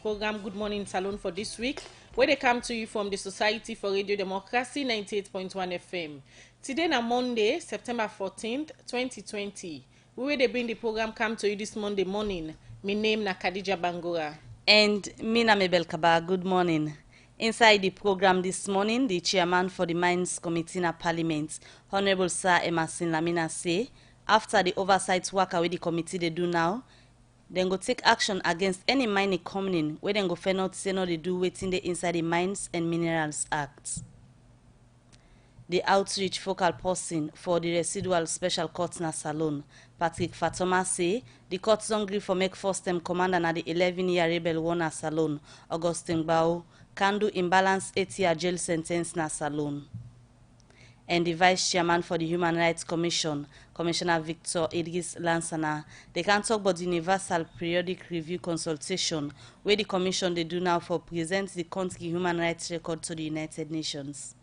program Good Morning Salon for this week, where they come to you from the Society for Radio Democracy 98.1 FM. Today na Monday, September 14th, 2020. We will bring the program come to you this Monday morning. My name na Khadija Bangura. And Mina Mabel Kaba, good morning. Inside the program this morning, the chairman for the Mines Committee in Parliament, Honorable Sir Emerson Lamina, say, after the oversight work with the committee they do now, then go take action against any mining company where then go fair not say no they do waiting the inside the Mines and Minerals Act. The outreach focal person for the residual special court na Salon, Patrick Fatoma, say the court don't agree for make first term commander na the 11-year rebel one na Salon, Augustine Bao, can do imbalance 8-year jail sentence na Salon. And the vice chairman for the Human Rights Commission, Commissioner Victor Idris Lansana, they can talk about the Universal Periodic Review consultation, where the commission they do now for present the country human rights record to the United Nations.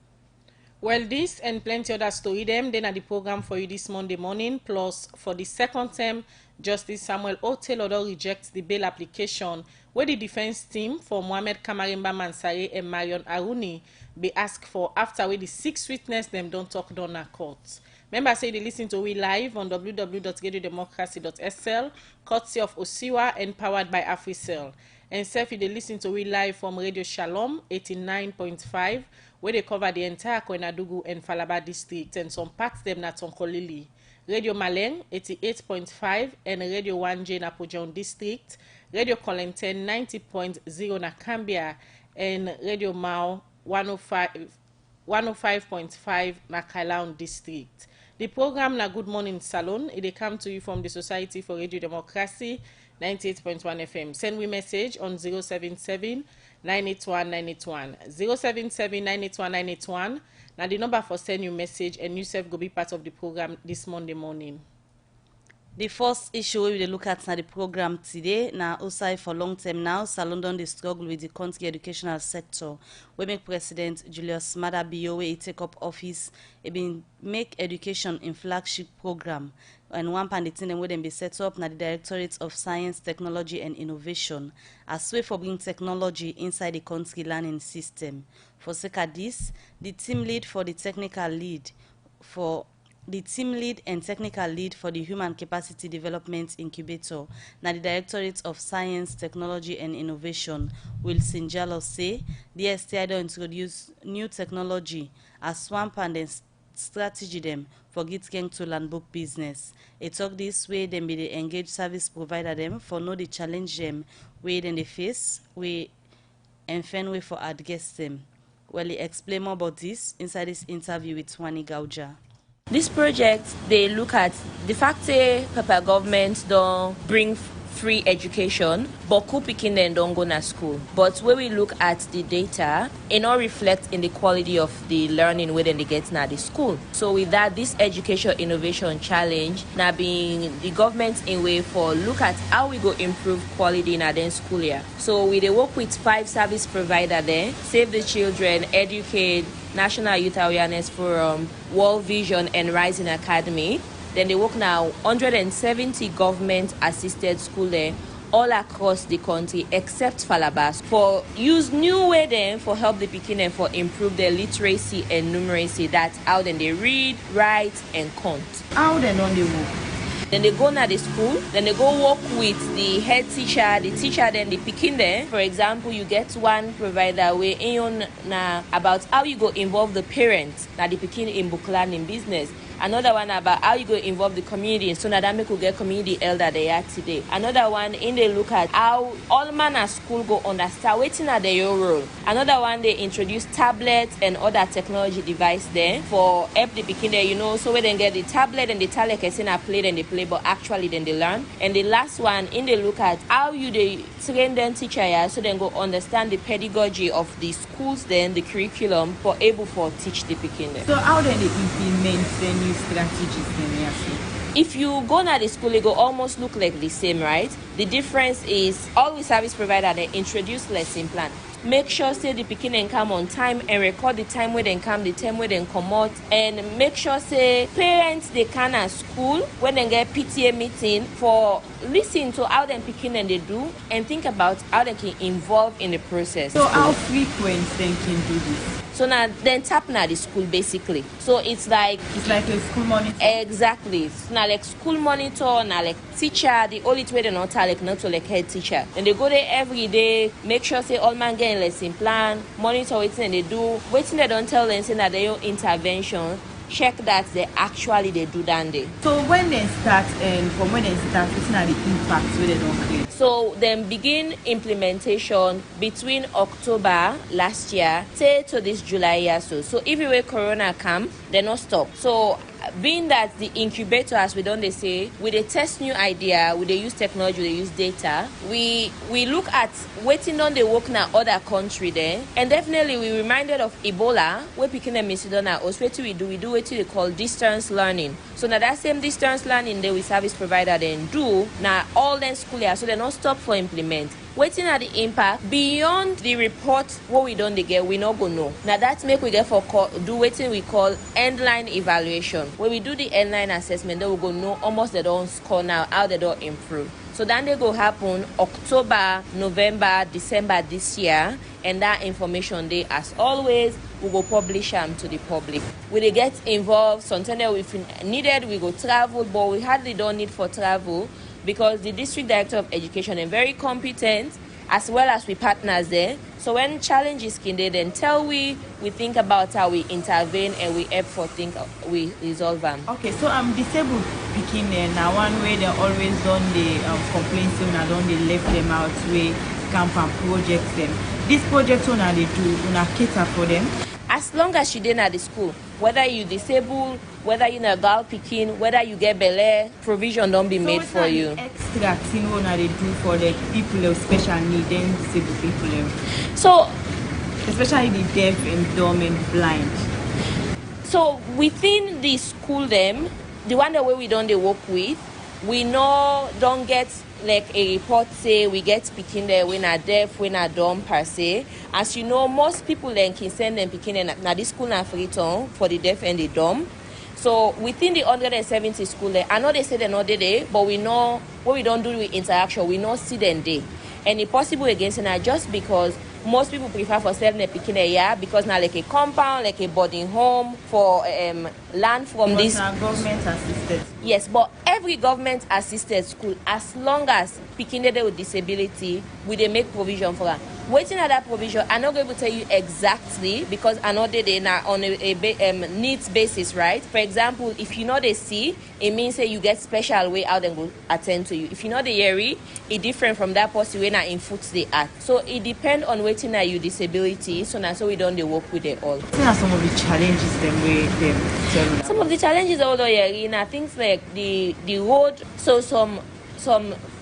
Well, this and plenty other story them, then at the program for you this Monday morning, plus for the second term, Justice Samuel Otelodo rejects the bail application where the defense team for Mohamed Kamarimba Mansare and Marion Aruni be asked for after where the 6 witnesses them don't talk down at court. Members say they listen to we live on www.radiodemocracy.sl, courtesy of Osiwa and powered by AfriCell. And self they listen to we live from Radio Shalom 89.5, where they cover the entire Koenadugu and Falaba district and some parts them na Tonkolili. Radio Maleng 88.5 and Radio 1J na Pujon district, Radio Colenten 90.0 na Cambia and Radio Mao 105.5 na Kailaun district. The program na Good Morning Salon, it come to you from the Society for Radio Democracy 98.1 FM. Send we message on 077 981 981. 077 981 981. Now the number for send you message and you self go be part of the program this Monday morning. The first issue we will look at na the program today na outside for long term now. Salon don dey struggle with the country educational sector. We make President Julius Maada Bio wey take up office. He been make education in flagship program. And one pan the thing wey dem be set up na the Directorate of Science, Technology and Innovation as way for bring technology inside the country learning system. For sake of this, the team lead and technical lead for the Human Capacity Development Incubator, na the Directorate of Science, Technology and Innovation, Wilson Jallo, say the STI don introduce new technology as one pan strategy them for getting to land book business. It talk this way them be the engage service provider them for know the challenge them way then they face way and find way for address them. Well, he explain more about this inside this interview with Wani Gauja. This project, they look at the fact that Papa government don't bring free education, but who picking them don't go to school. But when we look at the data, it all reflects in the quality of the learning where they get now the school. So with that, this education innovation challenge now being the government in way for look at how we go improve quality in our then school year. So we they work with 5 service provider there, Save the Children, Educate, National Youth Awareness Forum, World Vision and Rising Academy. Then they work now 170 government-assisted schools there all across the country except Falabas for use new way then for help the Pekin and for improve their literacy and numeracy. That's how then they read, write and count. How then on the work? Then they go to the school, then they go work with the head teacher, the teacher, then the picking there. For example, you get one provider where in about how you go involve the parents that the picking in book learning business. Another one about how you go involve the community, so that we could get community elder they are today. Another one in they look at how all man at school go understand waiting at their role. Another one they introduce tablets and other technology device there for help the picking there, so we then get the tablet and the tablet can see play and they play, but actually then they learn. And the last one in they look at how you they train them teacher so then go understand the pedagogy of the schools then the curriculum for able for teach the picking there. So how then they implement the new strategies then? If you go na the school, it go almost look like the same, right? The difference is all we service provider, they introduce lesson plan. Make sure say the pikin and come on time and record the time where they come, the time where they come out, and make sure say parents they can at school when they get PTA meeting for listen to how them pikin and they do and think about how they can involve in the process. So how frequent then can do this? So now then tap na the school basically. So it's like a school monitor. Exactly. So now like school monitor, now like teacher, the only way they not like not to like head teacher. And they go there every day, make sure say all man get lesson plan, monitor waiting and they do, waiting they don't tell them say that they your intervention, check that they do that day. So when they start and from when they start, looking at the impact where they don't create. So then begin implementation between October last year to this July year. So if you were Corona come, they not stop. So being that the incubator, as we don't they say, with a test new idea, with they use technology, they use data, we look at waiting on the work now other country there, and definitely we reminded of Ebola, where picking them Macedonia, or what we do what they call distance learning. So now that same distance learning they we service provider then do now all then school here, so they not stop for implement. Waiting at the impact beyond the report what we don't get, we not go know. Now that make we get for do waiting we call endline evaluation. When we do the endline assessment, then we go know almost they don't score now, how they don't improve. So then they go happen October, November, December this year, and that information they as always we go publish them to the public. We they get involved, sometimes if needed we go travel, but we hardly don't need for travel, because the district director of education is very competent, as well as we partners there. So when challenges can they then tell we think about how we intervene and we help for think we resolve them. Okay, so I'm disabled picking now one way they always done the complaints so now don't they left them out way camp and projects them. This project so now they do una cater for them. As long as you did at the school, whether you disabled, whether you a girl picking, whether you get belay, provision don't be made for you. Extra thing what they do for the people with special needs, then disabled people. So especially the deaf and dumb and blind. So within the school them, the one that way we don't they work with, we know don't get like a report say we get picking there when are deaf, when are dumb per se. As you know, most people then can send them picking now this school na free town for the deaf and the dumb. So within the 170 school there, I know they say they're not there, but we know what we don't do with interaction, we know see them there. And it's possible against now just because most people prefer for selling a picking a year because now like a compound, like a boarding home for land from this government assisted. Yes, but every government assisted school, as long as picking there with disability, we they make provision for that. Waiting at that provision, I'm not going to tell you exactly because I know they now on a needs basis, right? For example, if you know they see, it means that you get special way out and go attend to you. If you know the area, it's different from that person when in foot they at. So it depends on waiting at your disability. So now so we don't they work with it all. What are some of the challenges them way them? Some of the challenges although yeah, things like the road. So some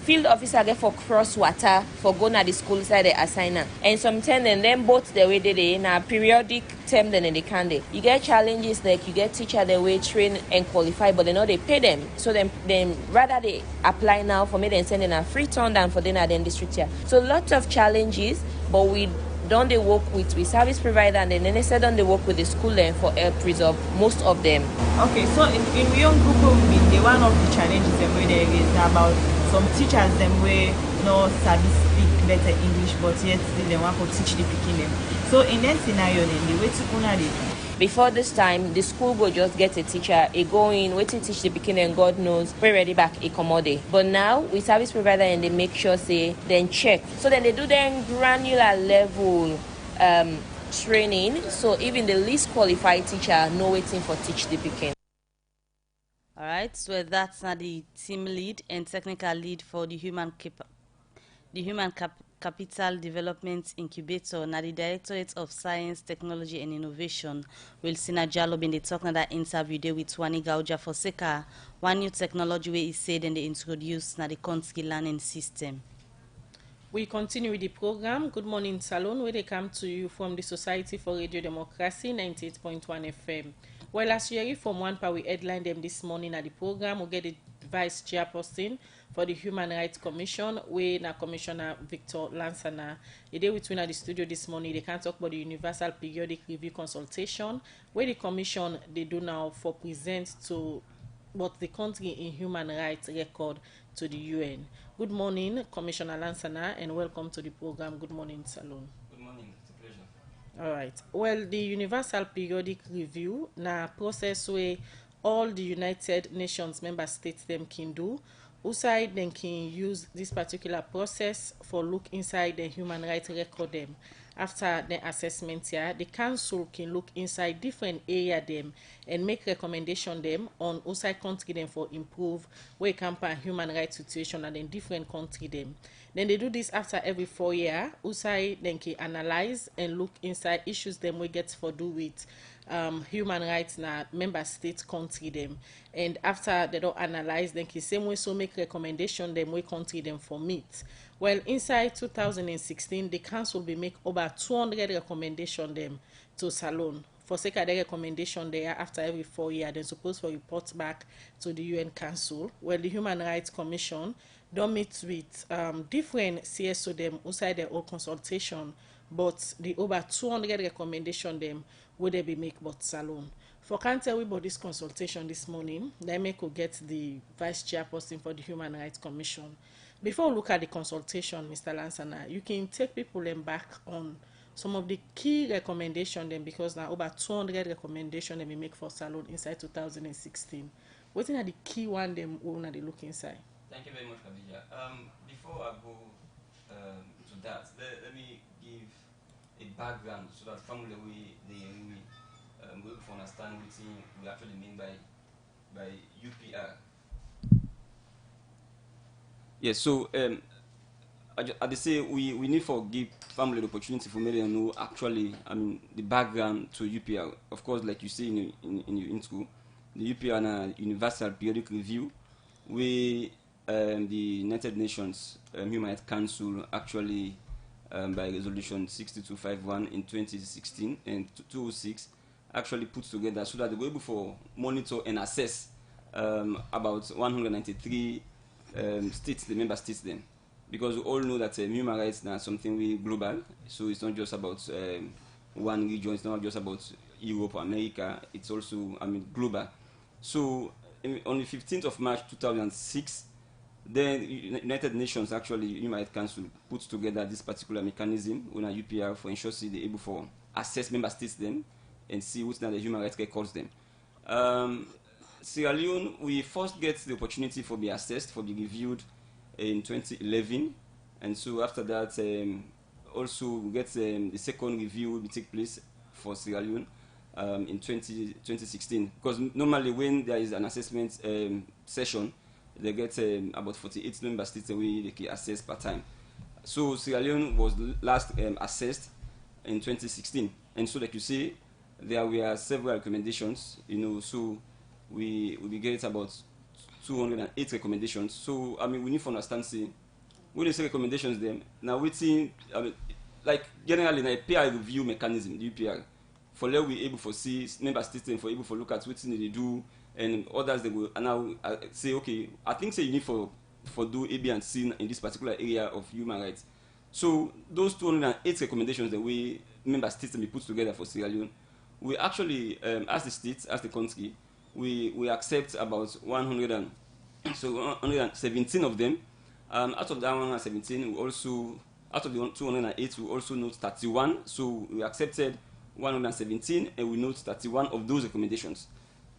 field officer get for cross water for going to the school side they assign her. And sometimes then both the way they in a periodic term then they can they. You get challenges like you get teacher the way train and qualify, but they know they pay them. So then rather they apply now for me then send in a free turn down for them at the district here. So lots of challenges, but we don't they work with service provider and then they said don't they work with the school then for help resolve most of them. Okay, so in young group the one of the challenges them where there is about some teachers them way no sabi speak better English but yet still they want to teach the picking them. So in that scenario then the way to una dey. Before this time, the school will just get a teacher, a go in, wait to teach the beginning, and God knows, we're ready back a commodity. But now, we service provider and they make sure, say, then check. So then they do then granular level training. So even the least qualified teacher know waiting for teach the beginning. All right, so that's now the team lead and technical lead for the Human Capital Development Incubator. Now the Directorate of Science, Technology and Innovation will see Jallo in the talk that interview there with Wani Gauja for Seka. One new technology where he said and they introduced now the Konski learning system. We continue with the program. Good morning, Salon, where they come to you from the Society for Radio Democracy, 98.1 FM. Well, as you hear from one part, we headline them this morning at the program. We'll get the vice chairperson for the Human Rights Commission, where na Commissioner Victor Lansana. The day between at the studio this morning, they can talk about the Universal Periodic Review Consultation, where the commission they do now for present to what the country in human rights record to the UN. Good morning, Commissioner Lansana, and welcome to the program. Good morning, Salon. Good morning, it's a pleasure. All right. Well, the Universal Periodic Review na process where all the United Nations member states them can do. USAID then can use this particular process for look inside the human rights record them. After the assessment here, the council can look inside different area them and make recommendation them on USAID country them for improve where campaign human rights situation and then different country them. Then they do this after every 4 years. USAID then can analyze and look inside issues them we get for do with human rights na member state country them, and after they don't analyze then can same way so make recommendation them we country them for meet. Well, inside 2016 the council will make over 200 recommendation them to Salon. For sake of the recommendation there after every 4 years, then supposed to report back to the UN Council. Well, the Human Rights Commission don't meet with different CSO them outside their own consultation, but the over 200 recommendation them would they be make but Salon. For can't tell we about this consultation this morning, then we could get the vice chairperson for the Human Rights Commission. Before we look at the consultation, Mr. Lansana, you can take people them back on some of the key recommendations them, because now over 200 recommendations them we make for Salon inside 2016. What are the key one them when they look inside? Thank you very much, Khadija. Before I go to that, let me give a background so that family we will understand what we actually mean by UPR. Yes, so I say we need to give family the opportunity for me to know actually the background to UPR. Of course, like you say in your intro, the UPR and a Universal Periodic Review, we the United Nations Human Rights Council actually by resolution 6251 in 2016 and 206 actually put together so that they were able to monitor and assess about 193 states, the member states then. Because we all know that human rights are something really global, so it's not just about one region, it's not just about Europe or America, it's also global. So on the 15th of March 2006, the United Nations actually Human Rights Council put together this particular mechanism on a UPR for ensure they're able to assess member states then and see what's now the human rights records them. Sierra Leone, we first get the opportunity for be assessed, for be reviewed in 2011, and so after that also we get the second review will take place for Sierra Leone in 2016, because normally when there is an assessment session, they get about 48 member states away they can assess per time. So Sierra Leone was last assessed in 2016, and so like you say, there were several recommendations, so we get about 208 recommendations. So we need to understand, see, when they say recommendations them, now waiting, like generally a peer review mechanism, the UPR, for let we able to see member states and for able to look at what they do, and others they will now say, okay, I think say you need for do A, B, and C in this particular area of human rights. So those 208 recommendations that we member states be put together for Sierra Leone, we actually, as the states, as the country, we accept about 117 of them. Out of that 117, we also, out of the 208, we also note 31. So we accepted 117, and we note 31 of those recommendations.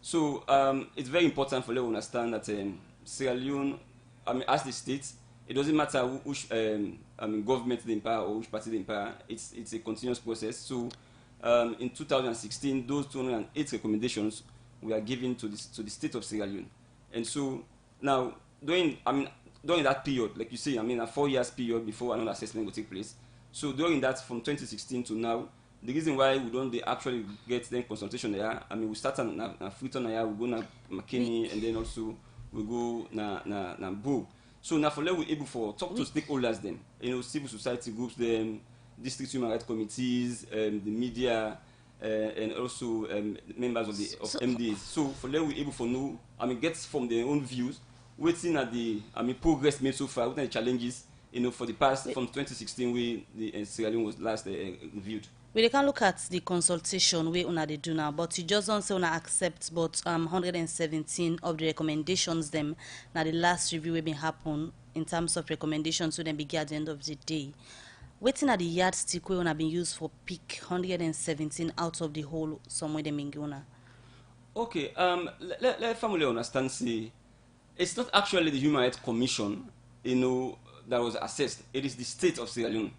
So it's very important for them to understand that Sierra Leone, as the state, it doesn't matter which government they in power or which party they in power. It's a continuous process. So in 2016, those 208 recommendations were given to the state of Sierra Leone, and so now during that period, like you say, a 4 years period before another assessment will take place. So during that, from 2016 to now, the reason why we don't actually get the consultation there, we start na Freetown here, we go na McKinney, and then also we go na Bo. So now for we able for talk to stakeholders then, civil society groups, them, district human rights committees, the media, and also members of the MDAs. So for them we able to know, get from their own views, waiting at the progress made so far, what are the challenges, for the past from 2016 where the Sierra Leone was last reviewed. We can look at the consultation we una they do now, but you just don't say una accept but 117 of the recommendations them now the last review will be happen in terms of recommendations so then begin at the end of the day. Waiting at the yardstick we una been used for pick 117 out of the whole somewhere the minguna. Okay, let family understand say it's not actually the Human Rights Commission, that was assessed. It is the state of Sierra Leone.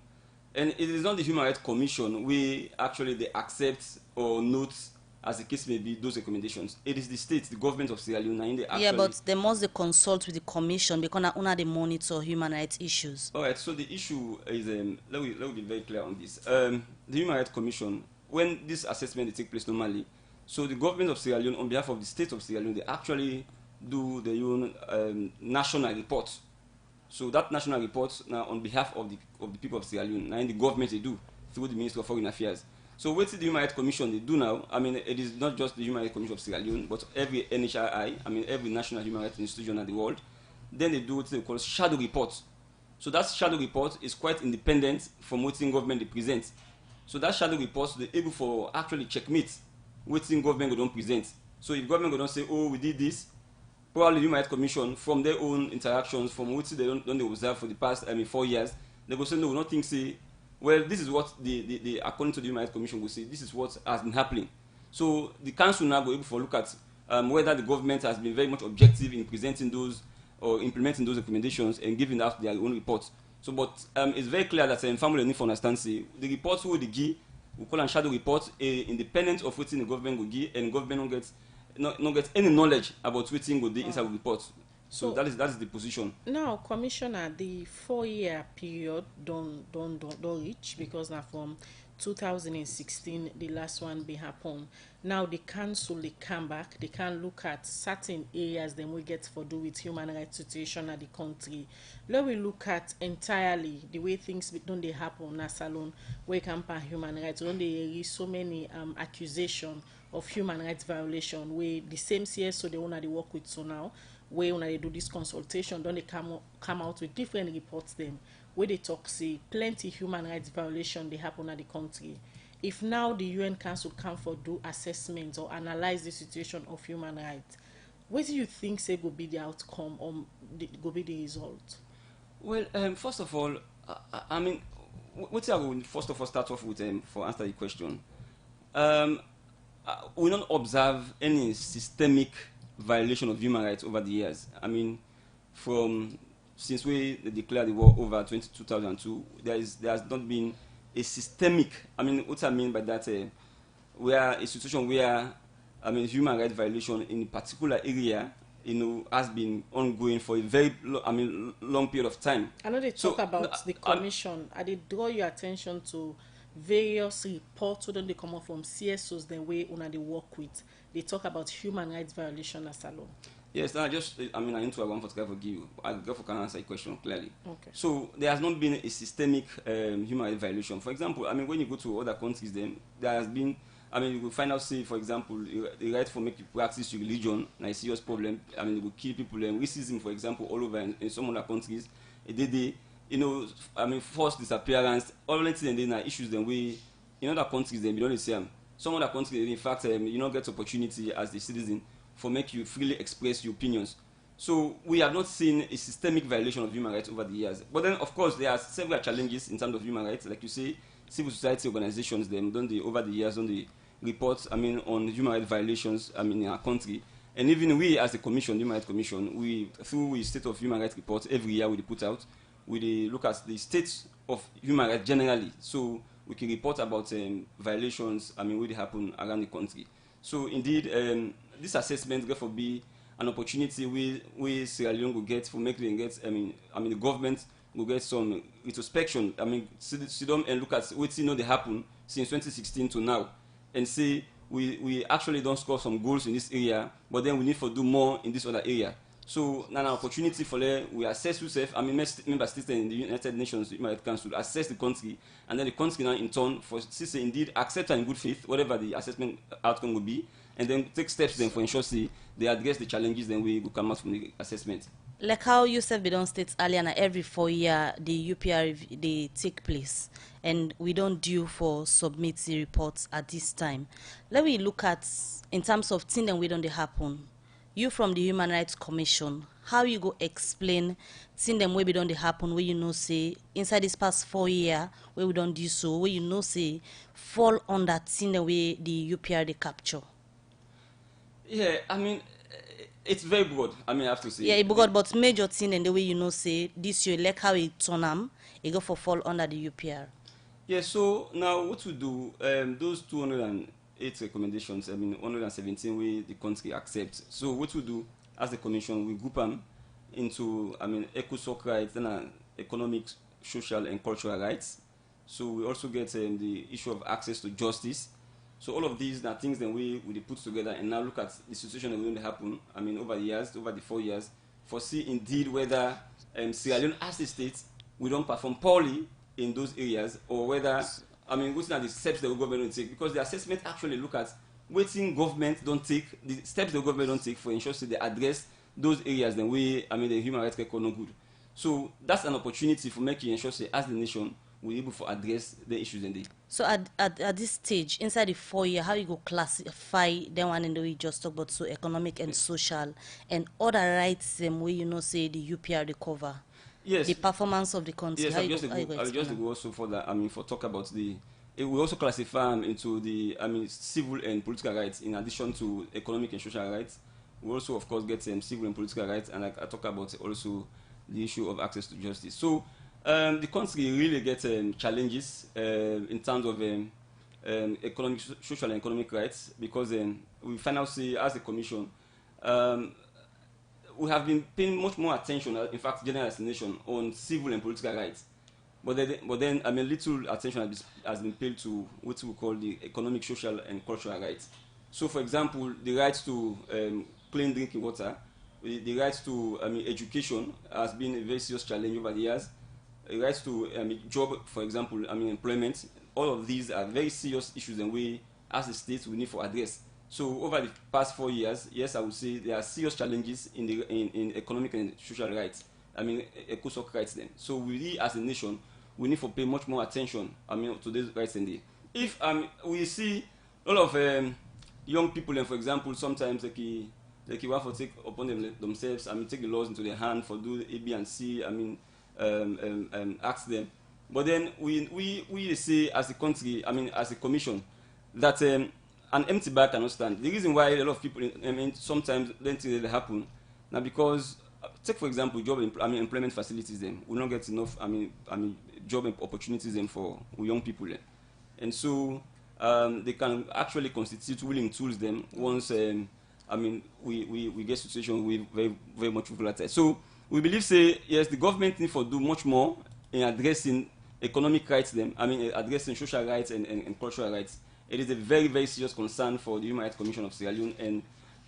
And it is not the Human Rights Commission we actually they accept or note, as the case may be, those recommendations. It is the state, the government of Sierra Leone, and they actually... Yeah, but they must consult with the commission because una they monitor human rights issues. All right, so the issue is, let me be very clear on this. The Human Rights Commission, when this assessment they take place normally, so the government of Sierra Leone, on behalf of the state of Sierra Leone, they actually do their own national report. So that national report now on behalf of the people of Sierra Leone, now in the government they do through the Ministry of Foreign Affairs. So what the Human Rights Commission they do now, it is not just the Human Rights Commission of Sierra Leone, but every NHRI, every national human rights institution in the world, then they do what they call shadow report. So that shadow report is quite independent from what the government they present. So that shadow report they're able for actually checkmate what the government don't present. So if government don't say, oh, we did this, probably the Human Rights Commission, from their own interactions, from what they don't observe for the past 4 years, they go say, no, nothing say, well, this is what the according to the Human Rights Commission will say, this is what has been happening. So the council now go able to look at whether the government has been very much objective in presenting those or implementing those recommendations and giving out their own reports. So, but it's very clear that family need to understand, say, the reports who they give, we call them shadow reports, independent of what the government will give, and government don't get any knowledge about what will be inside the report. So that is the position. Now, Commissioner, the 4-year period don't reach because now from 2016 the last one be happen. Now the council they come back, they can look at certain areas then we get for do with human rights situation at the country. Let we look at entirely the way things don't they happen na salon where campaign human rights don't they raise so many accusations of human rights violation where the same CSO they wanna they work with so now where when they do this consultation don't they come out with different reports them where they talk say plenty human rights violation they happen at the country. If now the UN Council come for do assessments or analyze the situation of human rights, what do you think say will be the outcome or will be the result? Well, first of all, what I will first of all start off with for answer the question. We don't observe any systemic violation of human rights over the years. Since we declared the war over 2002, there has not been a systemic. What I mean by that, where a situation where human rights violation in a particular area, has been ongoing for a very long period of time. I know they talk about the commission. I did draw your attention to various reports who don't they come up from CSOs the way they work with. They talk about human rights violation as alone. Yes, I need to want to give you. I can answer your question clearly. Okay. So there has not been a systemic human rights violation. For example, when you go to other countries, there has been. You will find out, say, for example, the right for make you practice your religion, a serious problem. You will kill people. Racism, for example, all over in some other countries. Forced disappearance. All of them are issues. Then we in other countries, we don't see them. Some other countries, in fact, you don't get opportunity as a citizen for make you freely express your opinions. So we have not seen a systemic violation of human rights over the years. But then, of course, there are several challenges in terms of human rights. Like you say, civil society organizations, over the years, reports, on human rights violations, in our country. And even we, as a commission, Human Rights Commission, through the State of Human Rights reports, every year we put out, we look at the state of human rights generally. So we can report about violations, where they happen around the country. So indeed, this assessment therefore be an opportunity we Sierra Leone will get for making get. The government will get some retrospection. Sit down and look at what they happen since 2016 to now, and say we actually don't score some goals in this area, but then we need to do more in this other area. So now an opportunity for them, we assess yourself, I mean member states in the United Nations Human Rights Council assess the country, and then the country now in turn for say indeed accept in good faith whatever the assessment outcome will be, and then take steps then for ensure say they address the challenges then we will come out from the assessment. Like how Yusuf Bidon states earlier, na every 4 year the UPR they take place, and we don't due for submit the reports at this time. Let me look at in terms of things that we don't happen. You from the Human Rights Commission, how you go explain things them we don't happen where you know say inside this past 4 year where we don't do so where you know say fall on that thing the way the UPR they capture. Yeah, I mean it's very broad. I mean I have to say. Yeah, it broad, but major thing and the way you know say this year like how it turn it go for fall under the UPR. Yeah, so now what we do, those 208 recommendations, I mean 117 we the country accept. So what we do as the commission, we group them into, I mean, eco-soc rights, then economic, social and cultural rights. So we also get the issue of access to justice. So all of these are things that we put together and now look at the situation that will happen, I mean, over the years, over the 4 years, foresee indeed whether Sierra Leone as a state, we don't perform poorly in those areas, or whether, I mean, what are the steps the government will take, because the assessment actually look at waiting government don't take, the steps the government don't take for ensure that they address those areas then we, I mean, the human rights record no good. So that's an opportunity for making ensure say as the nation we're able to address the issues in the. So at this stage, inside the 4 year, how you go classify the one in the way you just talk about, so economic and social and other rights way you know say the UPR recover. Yes. The performance of the country. Yes, I'll just go also for that. I mean, for talk about the. We also classify them into the, I mean, civil and political rights in addition to economic and social rights. We also, of course, get civil and political rights, and I talk about also the issue of access to justice. So the country really gets challenges in terms of economic, social and economic rights, because we find out, say, as a commission, we have been paying much more attention, in fact, general as a nation, on civil and political rights. But then, I mean, little attention has been paid to what we call the economic, social, and cultural rights. So, for example, the right to clean drinking water, the right to, I mean, education has been a very serious challenge over the years. The right to, I mean, job, for example, I mean, employment. All of these are very serious issues, and we, as a state, we need to address. So, over the past 4 years, yes, I would say there are serious challenges in the in economic and social rights. I mean, eco-soc rights. Then, so we, as a nation, we need to pay much more attention, I mean, to these rights in there. If we see a lot of young people, and for example, sometimes they want to take upon themselves, I mean, take the laws into their hand for do A, B, and C, I mean, ask them. But then we say as a country, I mean, as a commission, that an empty bag cannot stand. The reason why a lot of people, I mean, sometimes don't think that happen, now because, take for example, employment facilities, them we don't get enough, I mean, job opportunities them for young people, and so they can actually constitute willing tools them once, I mean, we get situation with very very much volatile. So we believe, say, yes, the government need to do much more in addressing economic rights them, I mean, addressing social rights and cultural rights. It is a very very serious concern for the Human Rights Commission of Sierra Leone, and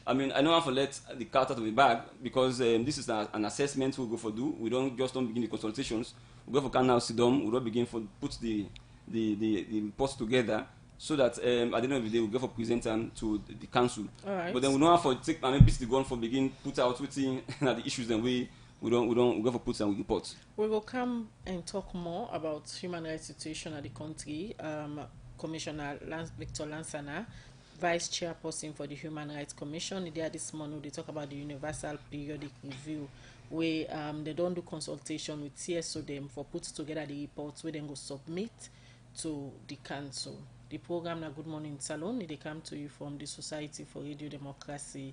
I mean, I don't have to let the cat out of the bag, because this is an assessment we'll go for do. We don't begin the consultations. We go for now sit down. We don't begin for put the reports together, so that at the end of the day we go for present them to the council. All right. But then we don't have to take the gun for begin put out within the issues, and we go for put some reports. We will come and talk more about human rights situation at the country. Commissioner Victor Lansana, Vice Chairperson for the Human Rights Commission, there this morning they talk about the Universal Periodic Review, where they don't do consultation with CSO them for put together the reports where they go submit to the council. The program na Good Morning Salon, they come to you from the Society for Radio Democracy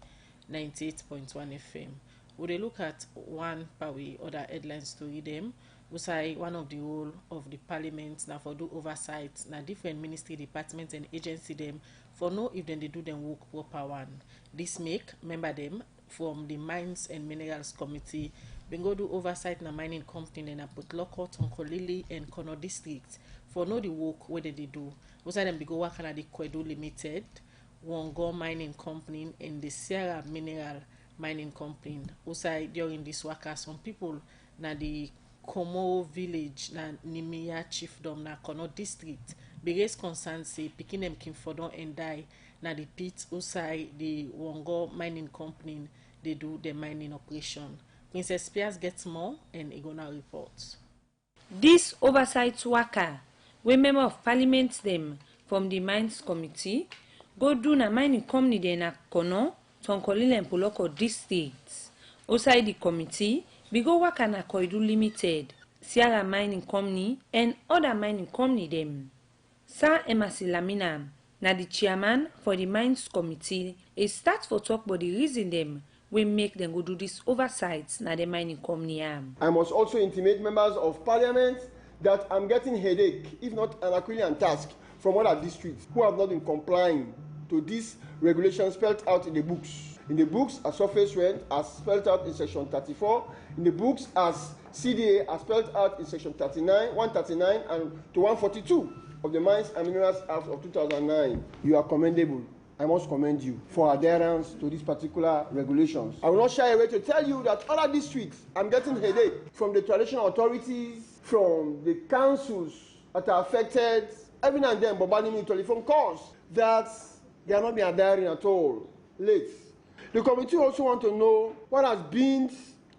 98.1 FM. We they look at one per way other headlines to read them. We say one of the role of the parliament now for do oversight na different ministry, departments and agency them for know if then they do them work proper one. This make member them from the Mines and Minerals Committee been go do oversight na mining company na put local Tonkolili and Kono districts for know the work where they do. We say them be go work na the Kwedo Limited, Wongo Mining Company and the Sierra Mineral mining company. Also during this waka, some people na the Komo village na Nimia chiefdom na Kono district be raise concern say pikin them kin for don and die na the pit outside the Wongo mining company they do the mining operation. Princess Spears gets more and Igona reports. This oversight worker, we member of parliament them from the mines committee, go do na mining company de na Kono, Tonkolile and Poloko districts. Outside the committee, we go work na Koidu Limited, Sierra Mining Company, and other mining company them. Sir Emerson Lamina, na the chairman for the mines committee, is start for talk about the reason them we make them go do this oversight na the mining company am. I must also intimate members of parliament that I'm getting headache, if not an Aquilian task, from other districts who have not been complying to these regulations spelled out in the books. In the books, as surface rent as spelled out in section 34. In the books, as CDA as spelled out in section 39, 139, and to 142 of the Mines and Minerals Act of 2009. You are commendable. I must commend you for adherence to these particular regulations. I will not shy away to tell you that other districts, I'm getting headache from the traditional authorities, from the councils that are affected, every now and then bombarding me telephone calls that they are not being adhering at all. Late. The committee also want to know what has been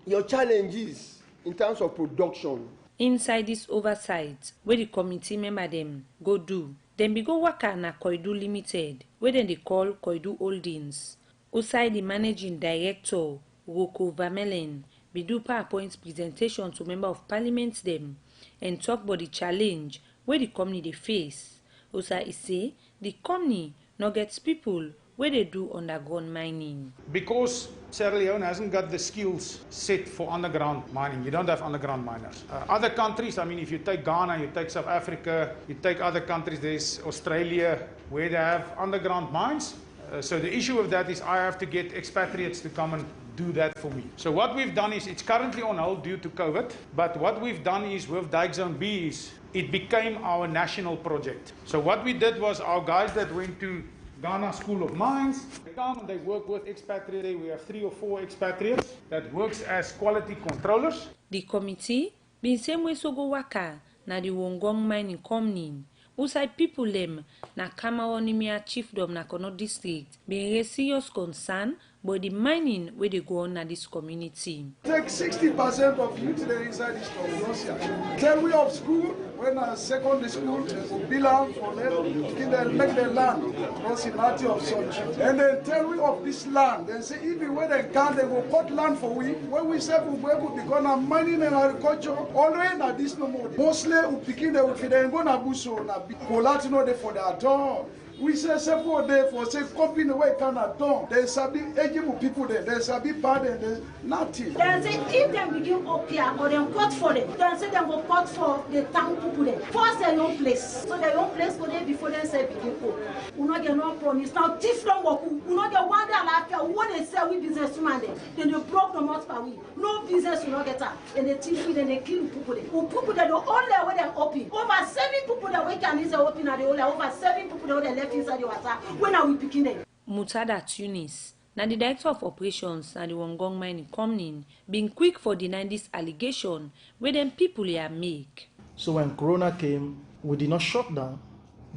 your challenges in terms of production. Inside this oversight, where the committee member them go do, then we go work na Koidu Limited, where then they call Koidu Holdings. Outside the managing director, Roko Vermeulen, we do PowerPoint presentation to member of parliament them and talk about the challenge where the company they face. Also, he say the company not gets people where they do underground mining. Because Sierra Leone hasn't got the skills set for underground mining. You don't have underground miners. Other countries, I mean, if you take Ghana, you take South Africa, you take other countries, there's Australia, where they have underground mines. So the issue of that is I have to get expatriates to come and do that for me. So what we've done is, it's currently on hold due to COVID, but what we've done is with Dike Zone B is, it became our national project. So what we did was our guys that went to Ghana School of Mines, they come and they work with expatriates. We have 3 or 4 expatriates that works as quality controllers. The committee been same way so go waka na the Wongong mining company. Outside people them na Kamaronimia chiefdom na Kono district been raise serious concern about the mining where they go on na this community. Take 60% of youth there inside this community. 10 way of school, when a secondary school, they will build land for them, then make the land proximity of such. And then 10 way of this land, they say even when they can, they will cut land for we. When we say we will be able to go mining and agriculture, already na this no more. Mostly we begin the we then go na buso na colatino de for the door. We say several day for say company where Canada done. There's a big eligible people there. There's a big part and there's nothing. Then say if them begin up here or them cut for them, then say them go cut for the town people there. First their own place. So their own place go there before them say begin up. We not get no promise. Now thief don't work. We not get one day after what they say we businessman there. Then they broke the mouth for we. No business will not get up. And they thief we then they kill people there. Who people that the only way them open. Over 7 people that we can is open at the only over 7 people that left inside the water. When are we picking them? Mutada Tunis, now the director of operations and the Wongong mining company, being quick for denying this allegation where them people here make. So when Corona came, we did not shut down,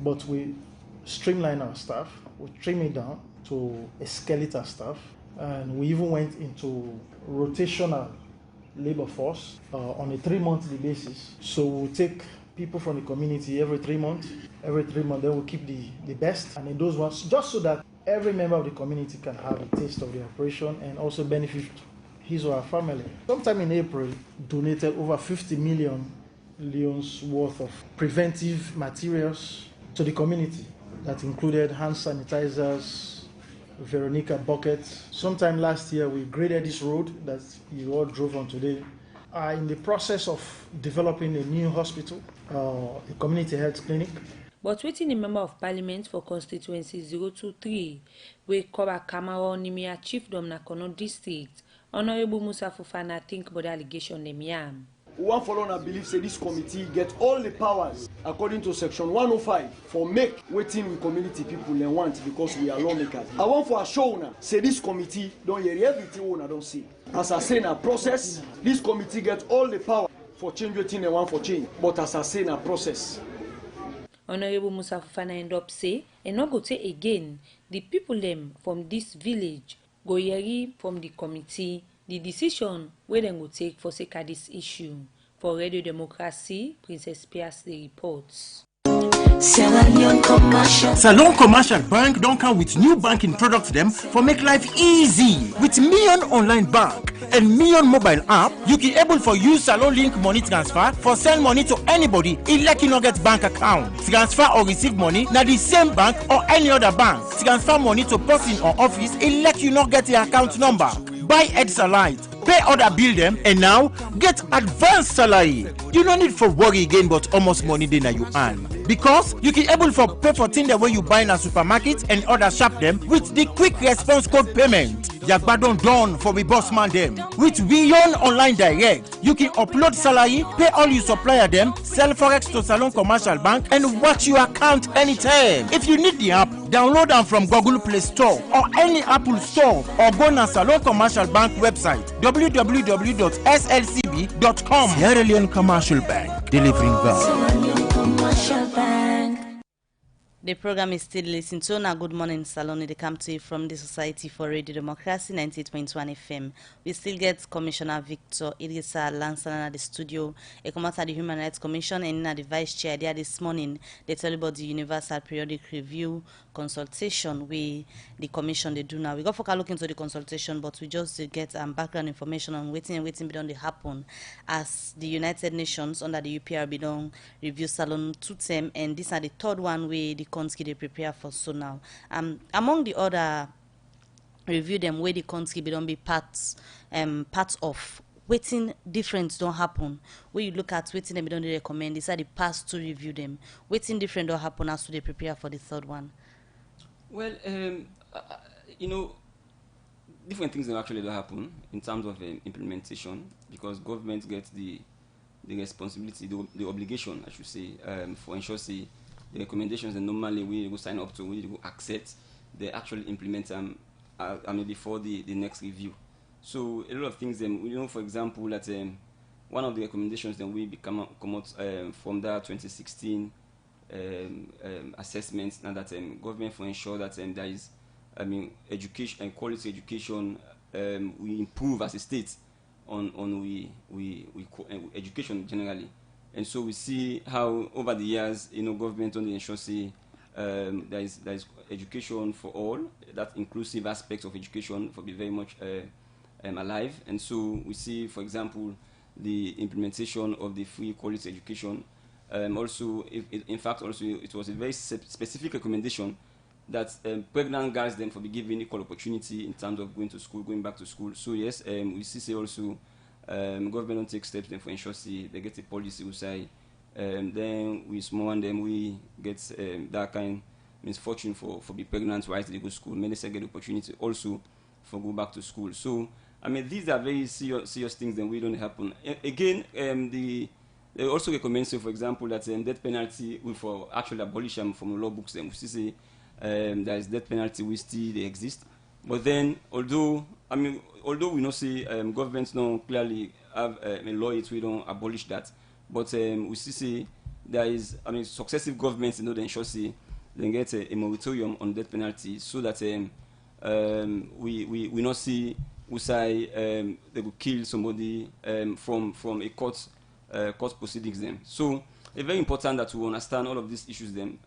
but we streamlined our staff. We trimmed it down to a skeletal staff, and we even went into rotational labor force on a 3-monthly basis. So we'll take people from the community every 3 months. Every 3 months, they will keep the best. And in those ones, just so that every member of the community can have a taste of the operation and also benefit his or her family. Sometime in April, donated over 50 million worth of preventive materials to the community. That included hand sanitizers, Veronica buckets. Sometime last year, we graded this road that you all drove on today. In the process of developing a new hospital, a community health clinic. But waiting a member of parliament for constituency 023, we cover Kamaronimia chiefdom na Kono district, Honorable Musa Fofana think about the allegation them yam. one follow una believe say this committee get all the powers according to section 105 for make wetin we community people dem want because we are lawmakers. I want for assure una say this committee don hear everything una don say. As I say na process, this committee get all the power for change wetin dem want for change, but as I say na process. Honorable Musa Fofana end up say, and no go take again, the people them from this village go hear from the committee the decision where they go take for sake of this issue. For Radio Democracy, Princess Pierce the reports. Salon Commercial Bank don't come with new banking products them for make life easy. With Million Online Bank and Million Mobile app, you can able for use Salon Link money transfer for send money to anybody like you not get bank account. Transfer or receive money na the same bank or any other bank. Transfer money to person or office like you not get the account number. Buy Etisalat, pay other bill them, and now get advanced salary. You don't need for worry again, but almost money then you earn. Because you can able for pay for things the way you buy in a supermarket and other shop them with the quick response code payment. Yagbadon done for the boss man them. With Million Online Direct, you can upload salary, pay all your supplier them, sell forex to Salon Commercial Bank, and watch your account anytime. If you need the app, download them from Google Play Store or any Apple Store, or go to Salon Commercial Bank website www.slcb.com. Sierra Leone Commercial Bank, delivering value. The program is still listening to now. Good morning, Salon. They come to you from the Society for Radio Democracy 98.1 FM. We still get Commissioner Victor Idrissa Lansana at the studio. He come out at the Human Rights Commission and at the Vice Chair there this morning. They tell you about the Universal Periodic Review consultation we the Commission they do now. We go for a look into the consultation, but we just get background information on waiting be done they happen as the United Nations under the UPRB don't review Salon 2 term, and this are the third one we the Konski they prepare for so now. Among the other review them where the Konski be don't be parts of waiting different don't happen. Where you look at waiting them don't recommend, these are the past to review them. Waiting different don't happen as to they prepare for the third one. Well, you know, different things that actually do happen in terms of implementation, because government gets the responsibility, the obligation, I should say, for ensure say the recommendations that normally we go sign up to, we go accept, they actually implement them before the next review. So a lot of things, you know, for example, that one of the recommendations that we come out from that 2016 assessments, now that government for ensure that there is, education and quality education, we improve as a state on education generally. And so we see how over the years, you know, government on the ensure say there is education for all, that inclusive aspects of education for be very much alive. And so we see, for example, the implementation of the free quality education. Also, in fact, it was a very specific recommendation that pregnant girls then for be given equal opportunity in terms of going to school, going back to school. So yes, we see say also government don't take steps then for ensure see they get a policy we say, then we small and then we get that kind misfortune for be pregnant while they go to school. Many say get the opportunity also for go back to school. So I mean these are very serious things that we don't happen. Again, they also recommend, so for example, that death penalty we for actually abolish them from the law books. Then we see there is death penalty, we still they exist. But then, although we know say governments don't clearly have a law, we don't abolish that. But we see there is successive governments they ensure say they get a moratorium on death penalty, so that we not see who say they will kill somebody from a court proceedings them. So it's very important that we understand all of these issues then.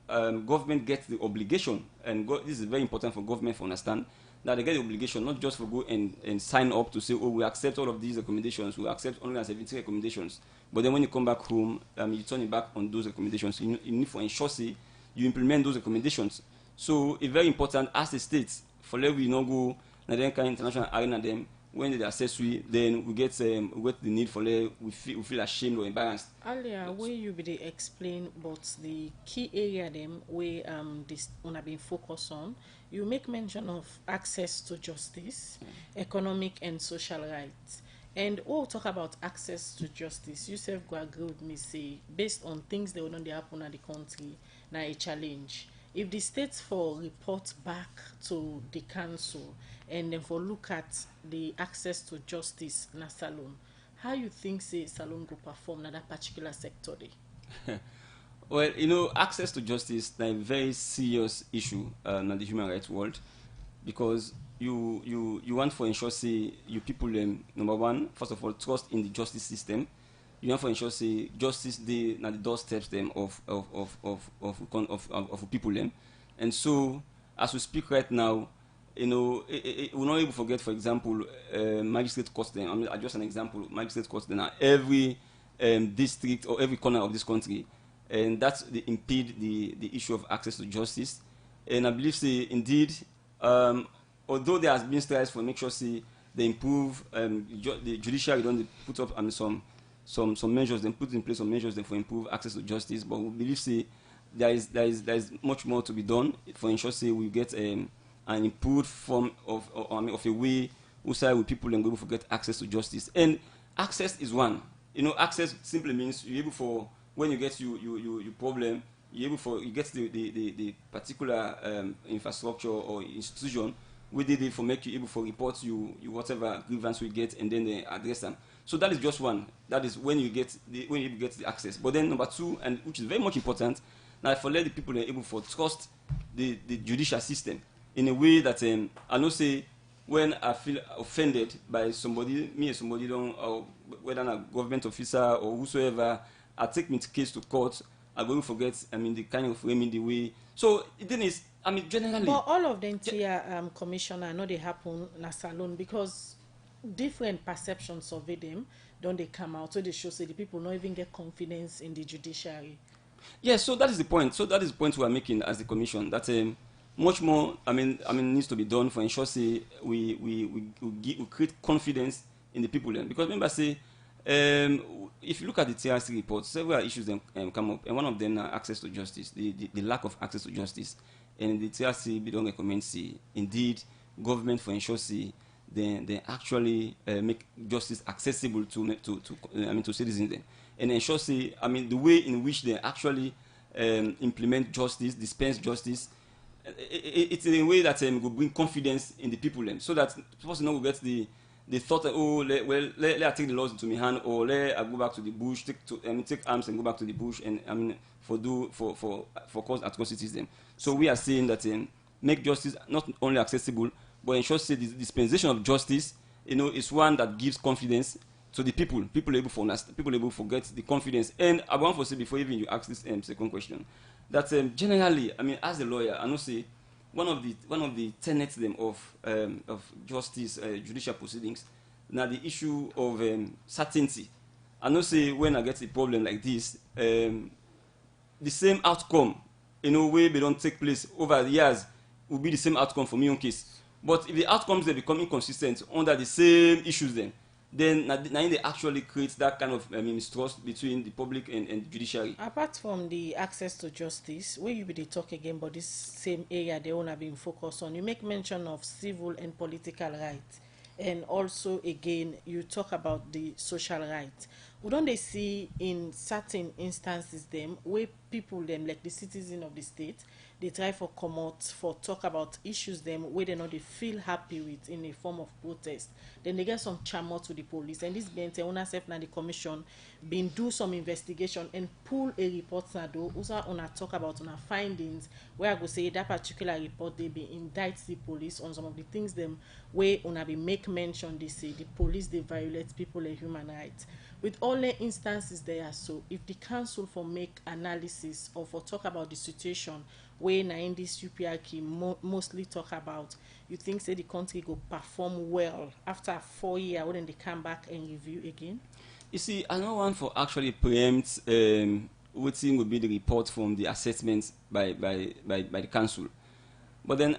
Government gets the obligation, and this is very important for government to understand, that they get the obligation not just for go and sign up to say, oh, we accept all of these recommendations, we accept only 70 recommendations, but then when you come back home, you turn it back on those recommendations. You need to ensure say you implement those recommendations. So it's very important as a state for let we not go na then kind international arena them. When they assess we, then we get the need for we feel ashamed or embarrassed. Earlier, where you be explain about the key area them where this una been focused on, you make mention of access to justice, economic and social rights. And we'll talk about access to justice. You self go agree with me, say, based on things that will not happen in the country, now a challenge. If the states for report back to the council and then for look at the access to justice na salon, how you think say salon go perform in that particular sector there? Well, you know, access to justice is a very serious issue in the human rights world, because you want for ensure say you people number one, first of all, trust in the justice system. You want for ensure say justice they na the doorsteps them of people them. And so as we speak right now, you know, we're not able to forget, for example, magistrate courts them. I mean, just an example, magistrate courts them are every district or every corner of this country, and that's the impede the issue of access to justice. And I believe say indeed, although there has been strides for make sure say they improve the judiciary don't put up some measures, then put in place some measures then for improve access to justice, but we believe say there is much more to be done for ensure say we get an improved form of a way whereby with people and be able to get access to justice. And access is one. You know, access simply means you're able for when you get your problem, you're able for you get the particular infrastructure or institution we did it for make you able for report you whatever grievance we get and then they address them. So that is just one. That is when you get the access. But then number two, and which is very much important, now for let the people are able for trust the judicial system in a way that I know say when I feel offended by somebody, me or somebody don't, or whether a government officer or whosoever, I take me case to court, I go forget, I mean, the kind of remedy way. So then is, I mean, generally. But all of them here, Commissioner, I know they happen in a salon because different perceptions of them, don't they come out? So they show say the people not even get confidence in the judiciary. Yes, so that is the point. So that is the point we are making as the commission. That much more, I mean, needs to be done for ensure say we create confidence in the people then. Because remember say, if you look at the TRC report, several issues then come up, and one of them are access to justice, the lack of access to justice. And the TRC we don't recommend say indeed government for ensure say they actually make justice accessible to citizens then. And ensure say, I mean, the way in which they actually implement justice, dispense justice, it's in a way that will bring confidence in the people then, so that person will get the thought that, oh, let I take the laws into my hand, or let I go back to the bush, take arms and go back to the bush, and I mean for cause atrocities then. So we are saying that make justice not only accessible, but ensure say the dispensation of justice, you know, is one that gives confidence to the people. People able to understand, people able to get the confidence. And I want to say before even you ask this second question, that generally, I mean, as a lawyer, I know say one of the tenets them of justice, judicial proceedings, now the issue of certainty. I know say when I get a problem like this, the same outcome, in a way, they don't take place over the years, will be the same outcome for my own case. But if the outcomes they become inconsistent under the same issues, then they actually create that kind of mistrust between the public and the judiciary. Apart from the access to justice, where you be talk again about this same area they want to be focused on, you make mention of civil and political rights, and also again you talk about the social rights. We don't they see in certain instances them where people them like the citizen of the state they try for come out for talk about issues them where they know they feel happy with in a form of protest, then they get some chamor to the police, and this being una self na the commission been do some investigation and pull a report na do also una talk about una findings where I go say that particular report they be indict the police on some of the things them where una be make mention they say the police they violate people and human rights. With all the instances there, so if the council for make analysis or for talk about the situation where na in this UPRK mostly talk about, you think say the country go perform well after 4 years when they come back and review again? You see, I don't want for actually preempt what thing will be the report from the assessments by the council. But then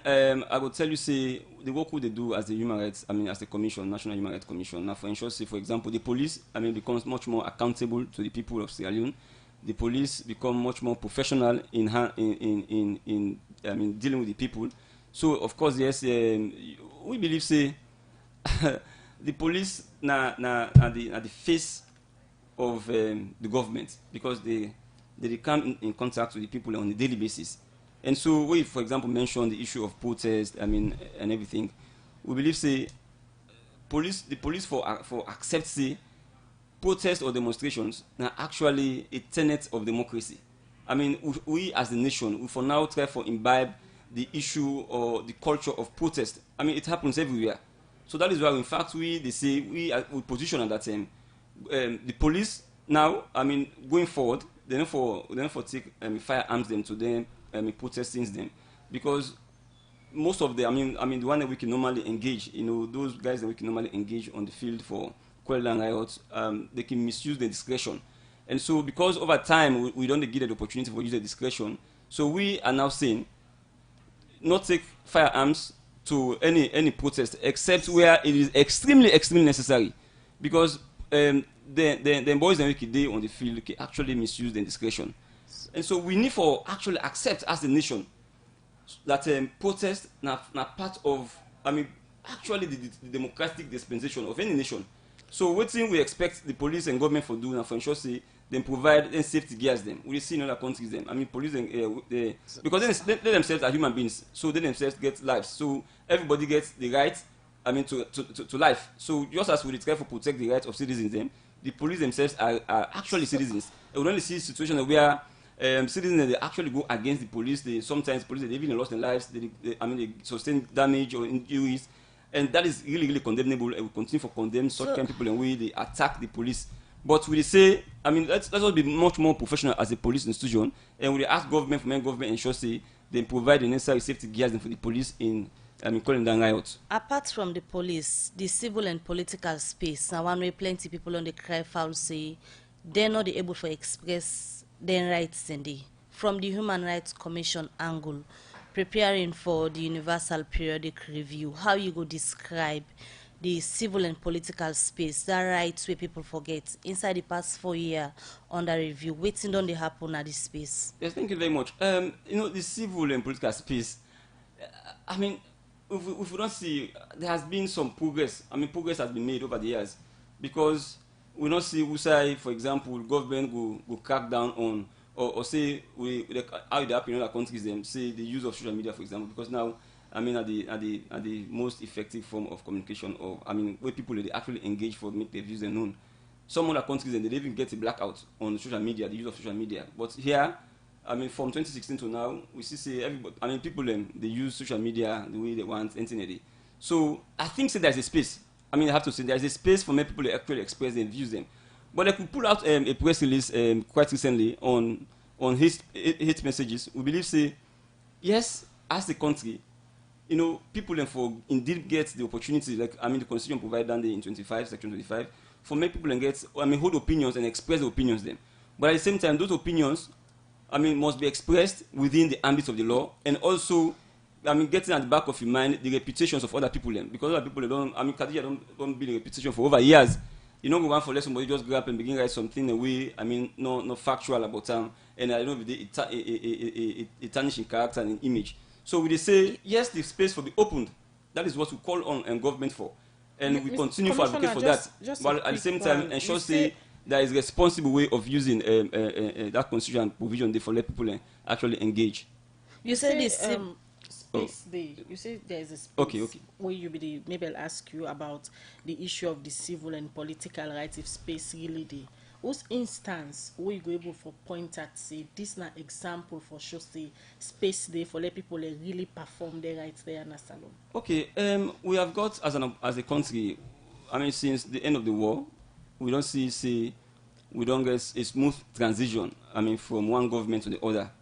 I will tell you, say, the work they do as the human rights, I mean, as the commission, National Human Rights Commission. Now, for ensure, say, for example, the police, I mean, becomes much more accountable to the people of Sierra Leone. The police become much more professional in dealing with the people. So, of course, yes, we believe, say, the police na the face of the government, because they come in contact with the people on a daily basis. And so we, for example, mentioned the issue of protest, and everything. We believe, say, the police for accept, say, protest or demonstrations are actually a tenet of democracy. I mean, we as a nation, we for now try to imbibe the issue or the culture of protest. I mean, it happens everywhere. So that is why, in fact, we position at that time. The police now, I mean, going forward, they don't for take firearms them to them, protesting them, because most of the, I mean, the one that we can normally engage, those guys that we can normally engage on the field for quelling riots, they can misuse their discretion. And so, because over time we don't get the opportunity for use their discretion, so we are now saying not take firearms to any protest except where it is extremely necessary, because the boys and they on the field can actually misuse their discretion. And so we need for actually accept as a nation that protest na part of, I mean, actually the democratic dispensation of any nation. So what thing we expect the police and government for do now for ensure say they provide safety gears them. We see in other countries them. I mean, police because they themselves are human beings, so they themselves get lives. So everybody gets the right, I mean, to life. So just as we try to protect the rights of citizens, them, the police themselves are actually citizens. And we only see situations where citizens they actually go against the police. Sometimes police they even lost their lives. They sustain damage or injuries, and that is really condemnable. And we continue to condemn such kind of people and way they attack the police. But we say, I mean, let's also be much more professional as a police institution, and we ask government ensure say they provide the necessary safety gears for the police in calling down riots. Apart from the police, the civil and political space, now one way plenty people on the cry foul say they're not able to express their rights in the from the Human Rights Commission angle, preparing for the Universal Periodic Review. How you go describe the civil and political space, that rights where people forget inside the past 4 years under review, waiting on the happen at this space? Yes, thank you very much. The civil and political space, I mean, if we don't see, there has been some progress. I mean, progress has been made over the years, because we don't see USAI, for example, government go crack down on, or say how it happen in other countries, them say the use of social media, for example, because now, I mean, are the most effective form of communication, or I mean, where people they actually engage for make their views known. Some other countries they even get a blackout on social media, the use of social media. But here, I mean, from 2016 to now, we see everybody. I mean, people they use social media the way they want, internet. So I think there's a space. I mean, I have to say there's a space for many people to actually express their views them. But they could pull out a press release quite recently on hate messages. We believe say yes, as a country, people for indeed get the opportunity, like I mean the Constitution provides down there in section 25, for many people get, I mean, hold opinions and express the opinions them. But at the same time, those opinions, I mean, must be expressed within the ambit of the law, and also, I mean, getting at the back of your mind the reputations of other people them, because other people don't, I mean, Khadija don't build a reputation for over years. You don't go on for let somebody just grab and begin write something away, I mean, no factual about them, and I don't know a tarnishing character and image. So we say, yes, the space will be opened. That is what we call on government for. And we continue to advocate for that. But at the same time, ensure say there is a responsible way of using that constitution provision for let people actually engage. You say this space day. You say there is a space. Okay. Where maybe I'll ask you about the issue of the civil and political rights, if space really day. Whose instance were you able for point at say this na example for sure say space day for let people really perform their rights there in a salon? Okay, we have got as a country, I mean, since the end of the war, we don't we don't get a smooth transition, I mean, from one government to the other.